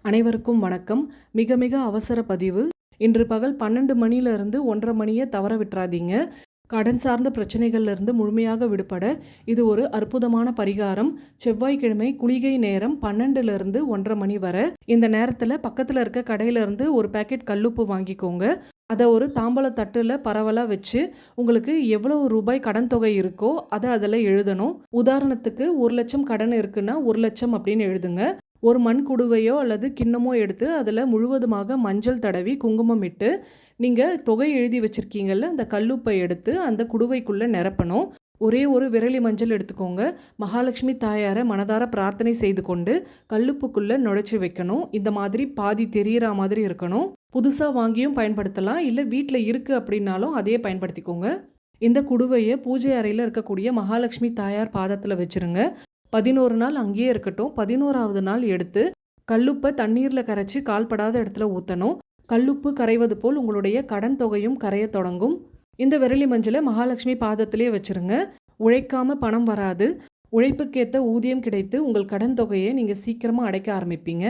அனைவருக்கும் வணக்கம். மிக மிக அவசர பதிவு. இன்று பகல் 12 மணியிலிருந்து 1:30 மணியை தவற விட்டுறாதீங்க. கடன் சார்ந்த பிரச்சனைகள்ல இருந்து முழுமையாக விடுபட இது ஒரு அற்புதமான பரிகாரம். செவ்வாய்க்கிழமை குளிகை நேரம் 12லிருந்து 1:30 மணி வரை. இந்த நேரத்தில் பக்கத்தில் இருக்க கடையில இருந்து ஒரு பேக்கெட் கல்லுப்பு வாங்கிக்கோங்க. அதை ஒரு தாம்பல தட்டில் பரவலாக வச்சு உங்களுக்கு எவ்வளவு ரூபாய் கடன் தொகை இருக்கோ அதை அதில் எழுதணும். உதாரணத்துக்கு 1,00,000 கடன் இருக்குன்னா 1,00,000 அப்படின்னு எழுதுங்க. ஒரு மண் குடுவையோ அல்லது கிண்ணமோ எடுத்து அதில் முழுவதுமாக மஞ்சள் தடவி குங்குமம் இட்டு நீங்கள் தொகை எழுதி வச்சுருக்கீங்கள்ல அந்த கல்லுப்பை எடுத்து அந்த குடுவைக்குள்ளே நிரப்பணும். ஒரே ஒரு விரலி மஞ்சள் எடுத்துக்கோங்க. மகாலட்சுமி தாயாரை மனதார பிரார்த்தனை செய்து கொண்டு கல்லுப்புக்குள்ளே நுழைச்சி வைக்கணும். இந்த மாதிரி பாதி தெரியிற மாதிரி இருக்கணும். புதுசாக வாங்கியும் பயன்படுத்தலாம், இல்லை வீட்டில் இருக்குது அப்படின்னாலும் அதையே பயன்படுத்திக்கோங்க. இந்த குடுவையை பூஜை அறையில் இருக்கக்கூடிய மகாலட்சுமி தாயார் பாதத்தில் வச்சுருங்க. 11 நாள் அங்கேயே இருக்கட்டும். 11ஆவது நாள் எடுத்து கல்லுப்பை தண்ணீரில் கரைச்சி கால்படாத இடத்துல ஊற்றணும். கல்லுப்பு கரைவது போல் உங்களுடைய கடன் தொகையும் கரைய தொடங்கும். இந்த விரலி மஞ்சளை மகாலட்சுமி பாதத்திலே வச்சுருங்க. உழைக்காம பணம் வராது. உழைப்புக்கேற்ற ஊதியம் கிடைத்து உங்கள் கடன் தொகையை நீங்கள் சீக்கிரமாக அடைக்க ஆரம்பிப்பீங்க.